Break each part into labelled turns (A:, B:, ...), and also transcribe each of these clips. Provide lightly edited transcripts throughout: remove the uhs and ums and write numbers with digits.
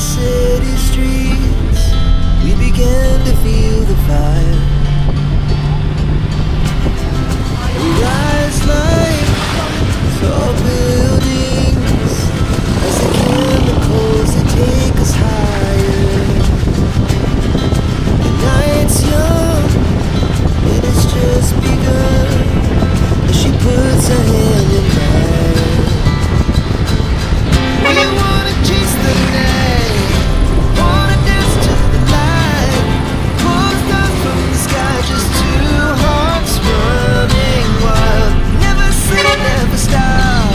A: city streets, we began to feel the fire. We rise like tall buildings as the chemicals that take us higher. The night's young and it's just begun as she puts her hand in mine. We wanna chase the night, wanna dance to the light, pull the stars from the sky, just two hearts running wild. Never sleep, never stop.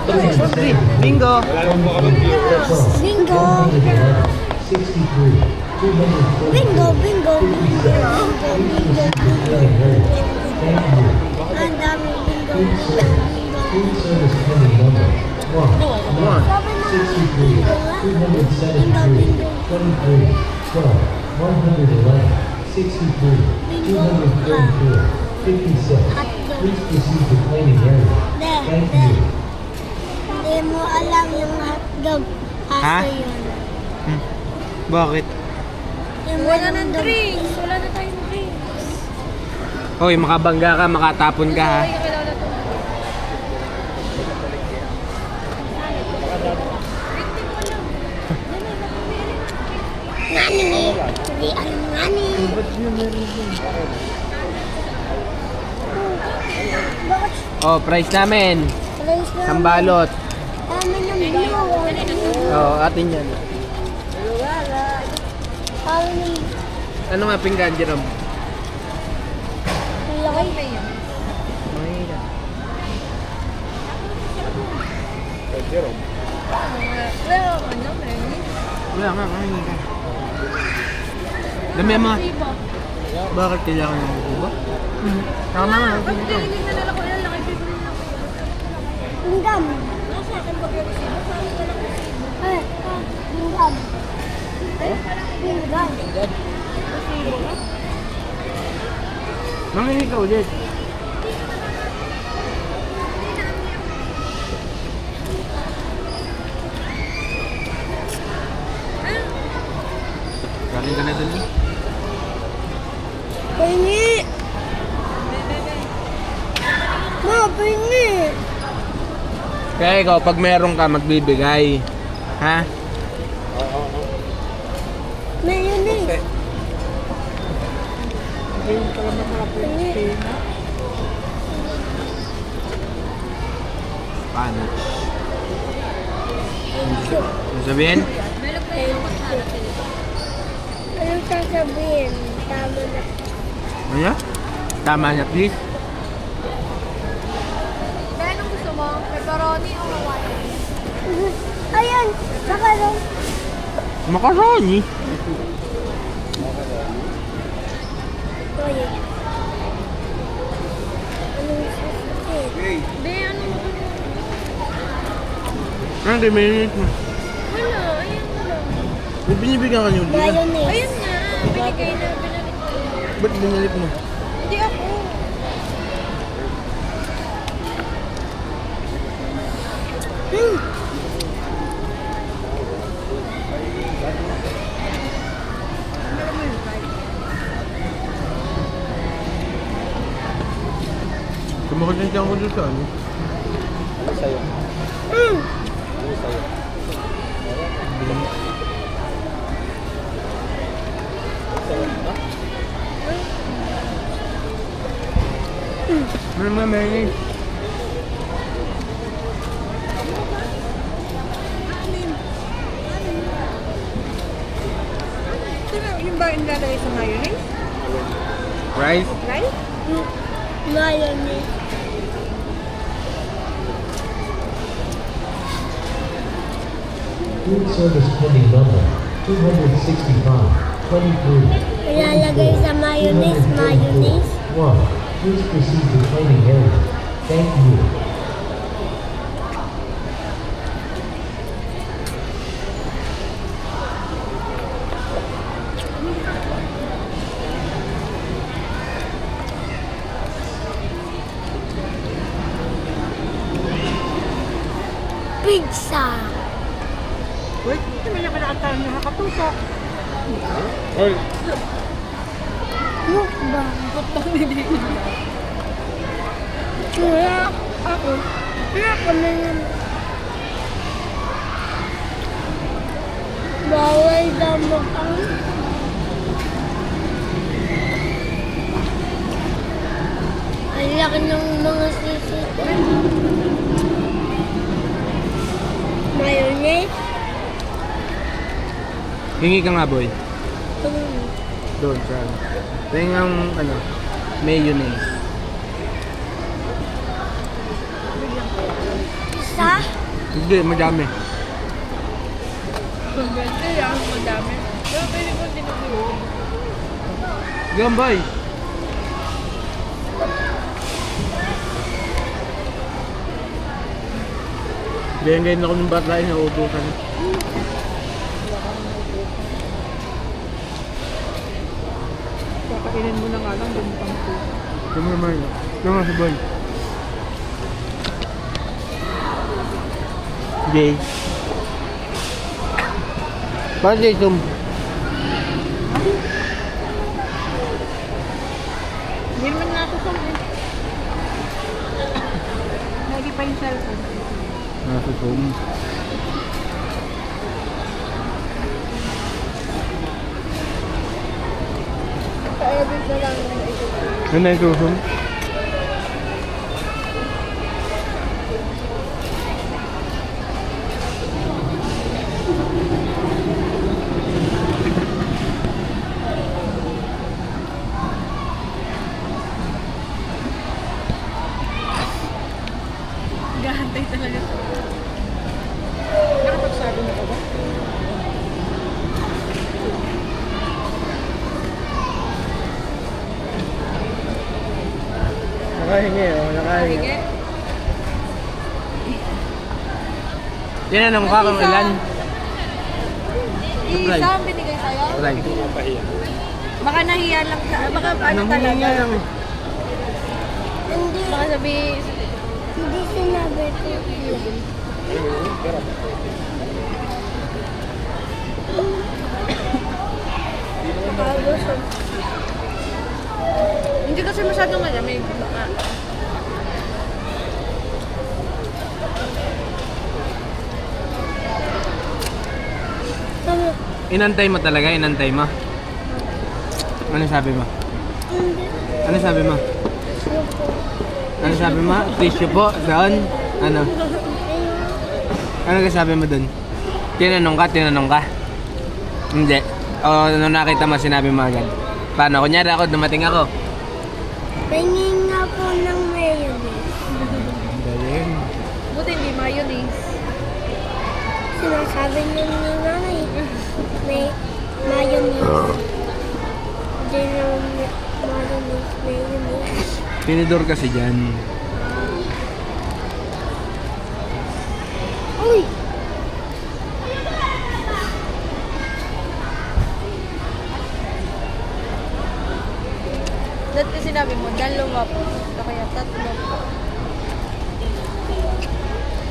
B: Bingo!
C: Bingo! Bingo, bingo, bingo. Ang dami bingo.
D: Food service pending number 1, 63, 273, 23, 12, 111, 63, 234, 56. Please proceed to claiming area. Thank you.
C: Hindi mo alam yung hotdog.
B: Ha?
C: Aso yun.
B: Bakit?
C: Wala ng drinks. Wala na tayong drinks.
B: Hoy, makabangga ka, makatapon ka ha.
C: Nani? Hindi alam nani. Bakit
B: Oh, price namin.
C: price na?
B: Sambalot.
C: Dami ng blue.
B: Oh, atin yan.
C: Dami ng
B: Ano nga pinggan, Jerome?
C: laki.
B: Wala nga, kain ka. Dami mga. Bakit kailangan ng kubo? Tama nga, okay ito.
C: Lingam. Ay, lingam. Lingam.
B: Mangingi ka ulit. Galing ka na dun eh.
C: Pingi. Ma, pingi.
B: Kaya ikaw, pag meron ka, magbibigay. Ha?
C: Mayonnaise. Pingi.
B: Paano? Ano sabihin?
C: Anong sasabihin? Tama na.
B: Ano? Tama na, please.
E: Kaya anong gusto mo? Pepperoni?
C: macaroni o Hawaiian?
E: Ayan, macaroni.
B: Macaroni.
E: Oh, yeah. Anong sasakit?
C: Be, ano macaroni?
B: Hindi, mayonnaise mo.
C: Wala, ayan na lang.
B: May binibigyan ka niyo dito.
E: Mayonnaise.
C: Ayun nga, binigay na, binalik ko.
B: Ba't binalik mo?
C: Hindi ako.
B: Kumakonsensya ako doon sa ano. Ano mga mayonnaise?
C: Yung ba nilalagay sa mayonnaise?
B: Rice?
C: Right?
E: Mayonnaise.
D: Food service pending number 265, 23.
E: Ilalagay sa mayonnaise, mayonnaise.
D: 1. Please proceed to cleaning area. Thank you.
E: Pizza.
C: Wait, hindi mo na pinakatahan na nakatutok.
B: Oy,
E: Mukbang. Kaya ako. Kaya kami naman. Bawal daw mukbang. Ang laki ng mga sisig. Mayonnaise.
B: hingi ka nga boy. Doon sa ano. Tingnan ang ano, mayonnaise.
E: Isa.
B: Hindi, madami.
C: Pagwente yan, madami. Pero pwede ko tinuturo.
B: Gambay. Ganyan ako ng bata na utusan.
C: Kakainin mo na nga lang, din pang food.
B: Tingnan naman yun. Tingnan nga si boy. Jay. Paano Jay Sum?
C: Hindi naman natin sa lagi pa yung cellphone.
B: Nasa Sum.
C: Pa-edit na lang na ito.
B: Ano na yung susum?
C: Gahantay talaga. Nakapagsabi na ka ba?
B: Nakahingi oh, nakahingi.
C: Sige.
B: Tinanong ka kung ilan?
C: Isa ang binigay sa'yo?
B: Alay.
C: Baka nahiya lang sa... Baka ano
B: Nanghingi
C: talaga?
B: nga lang eh.
E: Hindi.
C: Baka sabi...
E: Hindi sinabi ko. Nakabusog.
C: Hindi kasi masyadong malamig. Baka...
E: Tama.
B: Inantay mo talaga, inantay mo. Ano sabi mo?
E: Hindi.
B: Ano sabi mo? Ano sabi mo? Tissue po, doon. Ano? Ano ka sabi mo doon? Tinanong ka? Hindi. O ano nakita mo, sinabi mo agad. Paano? Kunyari ako, dumating ako.
E: Tingin nga po ng mayonnaise.
B: Galing.
C: Buti hindi mayonnaise.
E: Sinasabi niyo ni nanay, may mayonnaise. Hindi na mayonnaise.
B: Tinidor kasi dyan.
E: Uy!
C: Dahil kasi sinabi mo, dalawa po. Kaya tatlo.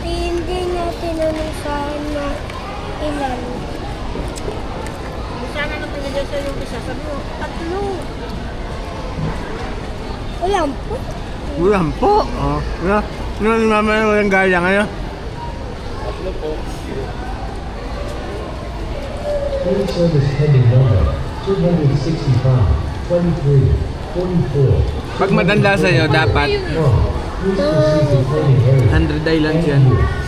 E: Hindi na tinanong sa na ilan.
C: Sana nung pinagyan sa yung isa, sabi mo, tatlo.
E: Ulam po.
B: Ulam po. Oh. Ano ni mama yung walang galang ano?
D: Food service pending number 265, 23, 44.
B: Pag matanda sa'yo, dapat
D: 1. Please proceed to planning area.
B: 100 islands yan.
D: Thank you.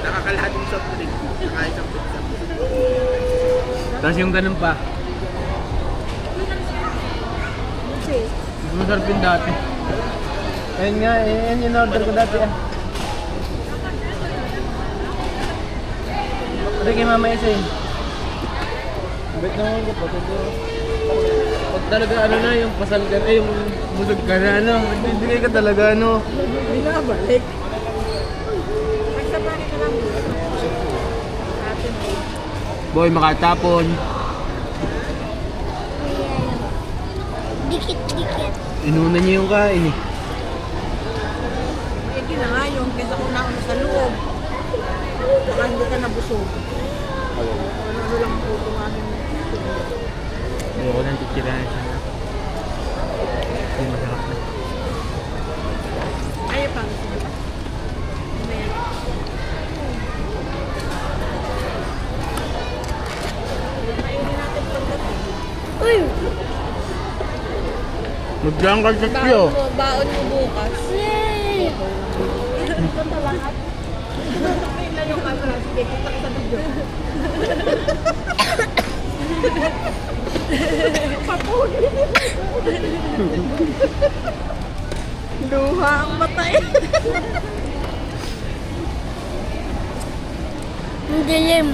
B: Nakakalahating soft drink. Kahit ang pizza. Tapos yung ganun pa. Mas masarap yung dati. Ayun nga, yan yung order ko dati ah. Pwede kay mama isa eh. Bet naman ko pa. Pag talaga ano na, yung pasal ka na, yung busog ka na ano. Hindi ka talaga ano.
C: Hindi na balik. Magsabari ka lang. Atin po.
B: Boy, makatapon.
E: Dikit-dikit.
B: Inuna niyo yung kain eh.
C: Hindi na nga yung kesa kung nauna sa loob. Baka hindi ka nabusog. Ano lang po kung aming
B: Ayoko nang titirahan siya. Hindi masarap na.
C: ayaw pa. Mamaya. Kainin natin pagdating.
E: Uy!
B: Magdaan ka sa tiyo.
C: Baon mo bukas.
E: Yay!
C: Ito lahat. May lang yung camera. Sige, kita kita video. Papuli. Luha ang matay.
E: Ang dilim.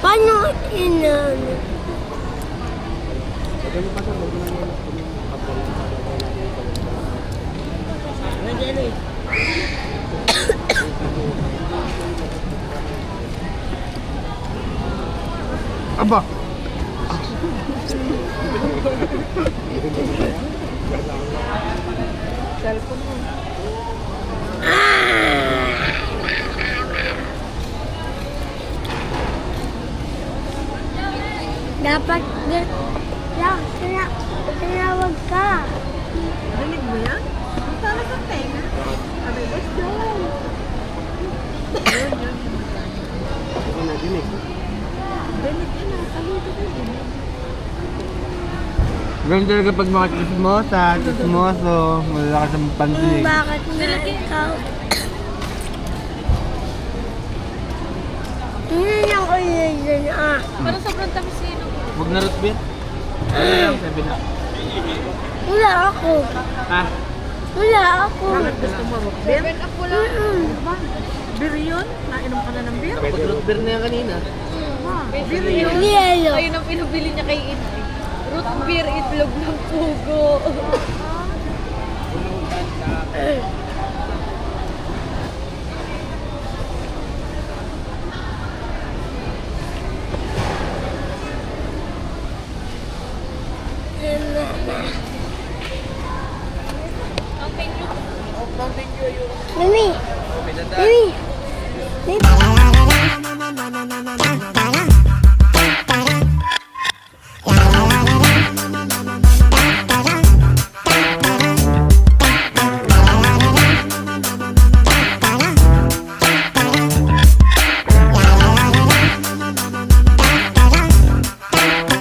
E: Paano inano?
B: Aba!
C: Cellphone mo.
E: Dapat tinawag ka.
C: Rinig mo yan? Para sa tenga. Sabi, let's go. Yun, yun. Rinig yun na. Saludo ko yun.
B: Ganun talaga pag mga chismoso, malalakas ang pandinig.
E: Bakit na ikaw? Hindi ako yun ah.
C: Parang sobrang tamis yun.
B: Huwag na root beer. Ano lang, sabi na.
E: Wala ako.
B: Ha?
E: Wala ako.
C: Bakit gusto mo root beer? Beer up mo lang.
E: Mm-mm.
C: Beer yun? Nainom ka na ng beer?
B: Pag root beer na yan kanina.
C: Beer yun?
E: Yelo.
C: Ayun ang pinabili niya kay Itli. Root beer, itlog ng pugo.